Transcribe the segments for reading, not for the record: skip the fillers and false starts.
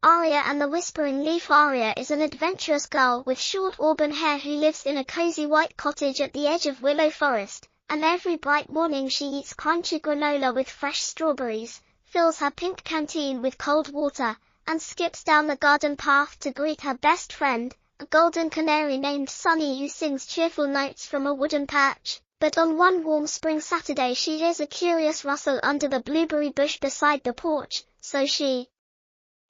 Aria and the Whispering Leaf. Aria is an adventurous girl with short auburn hair who lives in a cozy white cottage at the edge of Willow Forest, and every bright morning she eats crunchy granola with fresh strawberries, fills her pink canteen with cold water, and skips down the garden path to greet her best friend, a golden canary named Sunny who sings cheerful notes from a wooden perch. But on one warm spring Saturday she hears a curious rustle under the blueberry bush beside the porch, so she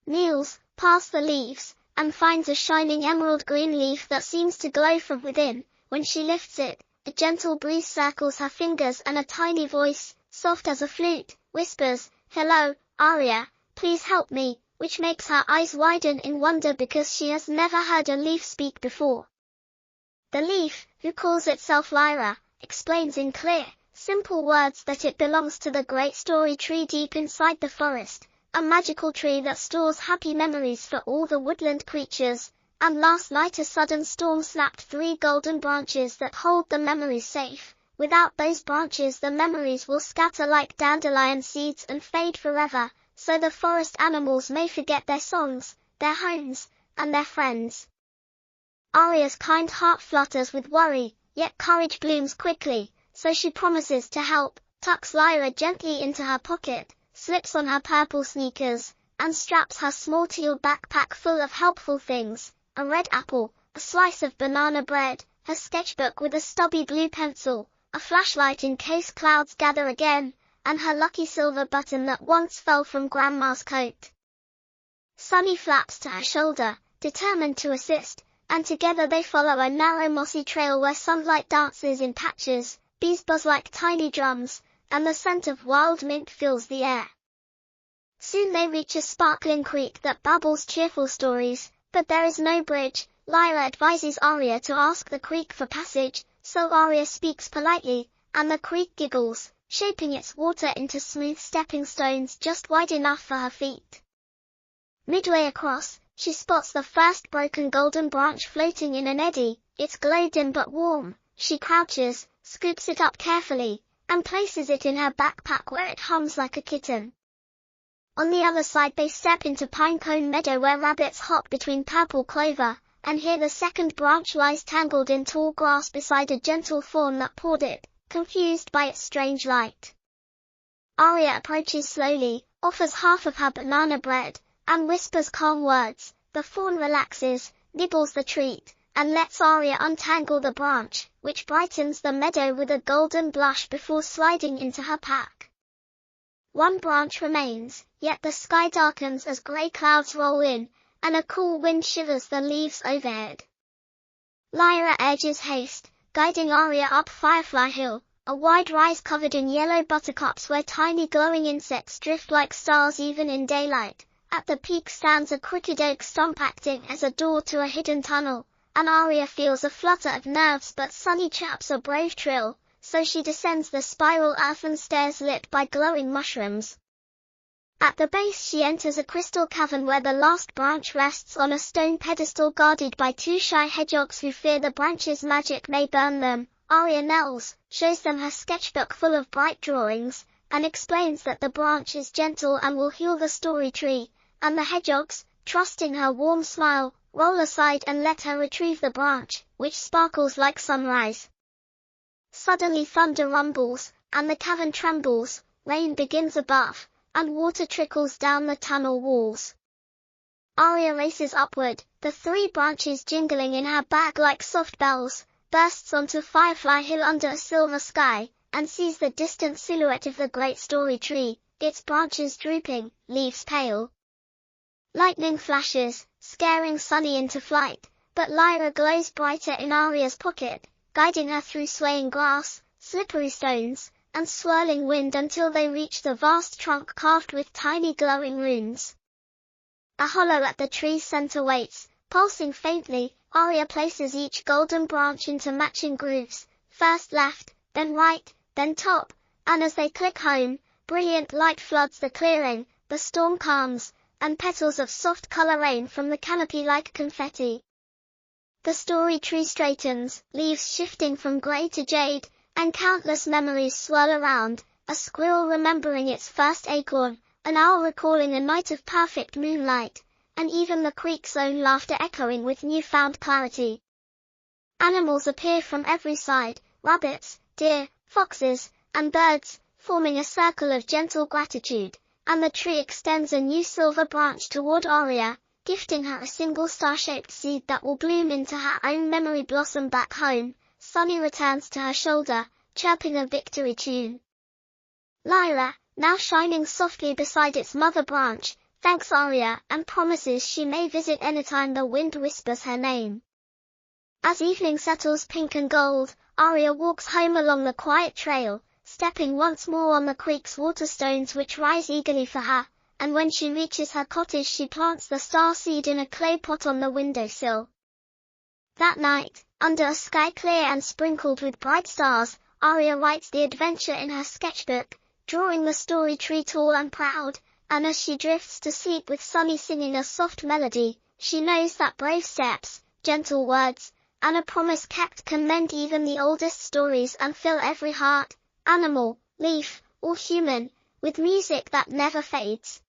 kneels past the leaves, and finds a shining emerald green leaf that seems to glow from within. When she lifts it, a gentle breeze circles her fingers and a tiny voice, soft as a flute, whispers, "Hello, Aria, please help me," which makes her eyes widen in wonder because she has never heard a leaf speak before. The leaf, who calls itself Liora, explains in clear, simple words that it belongs to the great story tree deep inside the forest, a magical tree that stores happy memories for all the woodland creatures. And last night a sudden storm snapped 3 golden branches that hold the memories safe. Without those branches the memories will scatter like dandelion seeds and fade forever, so the forest animals may forget their songs, their homes, and their friends. Aria's kind heart flutters with worry, yet courage blooms quickly, so she promises to help, tucks Liora gently into her pocket, slips on her purple sneakers, and straps her small teal backpack full of helpful things, a red apple, a slice of banana bread, her sketchbook with a stubby blue pencil, a flashlight in case clouds gather again, and her lucky silver button that once fell from Grandma's coat. Sunny flaps to her shoulder, determined to assist, and together they follow a narrow mossy trail where sunlight dances in patches, bees buzz like tiny drums, and the scent of wild mint fills the air. Soon they reach a sparkling creek that babbles cheerful stories, but there is no bridge. Liora advises Aria to ask the creek for passage, so Aria speaks politely, and the creek giggles, shaping its water into smooth stepping stones just wide enough for her feet. Midway across, she spots the first broken golden branch floating in an eddy. It's glow dim but warm. She crouches, scoops it up carefully, and places it in her backpack where it hums like a kitten. On the other side they step into Pinecone Meadow where rabbits hop between purple clover, and here the second branch lies tangled in tall grass beside a gentle fawn that pawed it, confused by its strange light. Aria approaches slowly, offers half of her banana bread, and whispers calm words. The fawn relaxes, nibbles the treat, and lets Aria untangle the branch, which brightens the meadow with a golden blush before sliding into her pack. One branch remains, yet the sky darkens as grey clouds roll in, and a cool wind shivers the leaves overhead. Liora urges haste, guiding Aria up Firefly Hill, a wide rise covered in yellow buttercups where tiny glowing insects drift like stars even in daylight. At the peak stands a crooked oak stump acting as a door to a hidden tunnel, and Aria feels a flutter of nerves but Sunny chirps a brave trill, so she descends the spiral earthen stairs lit by glowing mushrooms. At the base she enters a crystal cavern where the last branch rests on a stone pedestal guarded by 2 shy hedgehogs who fear the branch's magic may burn them. Aria knelt, shows them her sketchbook full of bright drawings, and explains that the branch is gentle and will heal the story tree, and the hedgehogs, trusting her warm smile, roll aside and let her retrieve the branch, which sparkles like sunrise. Suddenly thunder rumbles, and the cavern trembles, rain begins above, and water trickles down the tunnel walls. Aria races upward, the 3 branches jingling in her bag like soft bells, bursts onto Firefly Hill under a silver sky, and sees the distant silhouette of the great story tree, its branches drooping, leaves pale. Lightning flashes, scaring Sunny into flight, but Liora glows brighter in Aria's pocket, guiding her through swaying grass, slippery stones, and swirling wind until they reach the vast trunk carved with tiny glowing runes. A hollow at the tree's center waits, pulsing faintly. Aria places each golden branch into matching grooves, first left, then right, then top, and as they click home, brilliant light floods the clearing, the storm calms, and petals of soft color rain from the canopy like confetti. The story tree straightens, leaves shifting from gray to jade, and countless memories swirl around, a squirrel remembering its first acorn, an owl recalling a night of perfect moonlight, and even the creek's own laughter echoing with newfound clarity. Animals appear from every side, rabbits, deer, foxes, and birds, forming a circle of gentle gratitude, and the tree extends a new silver branch toward Aria, gifting her a single star-shaped seed that will bloom into her own memory blossom back home. Sunny returns to her shoulder, chirping a victory tune. Liora, now shining softly beside its mother branch, thanks Aria and promises she may visit anytime the wind whispers her name. As evening settles pink and gold, Aria walks home along the quiet trail, stepping once more on the creek's waterstones which rise eagerly for her, and when she reaches her cottage she plants the star seed in a clay pot on the windowsill. That night, under a sky clear and sprinkled with bright stars, Aria writes the adventure in her sketchbook, drawing the story tree tall and proud, and as she drifts to sleep with Sunny singing a soft melody, she knows that brave steps, gentle words, and a promise kept can mend even the oldest stories and fill every heart, animal, leaf, or human, with music that never fades.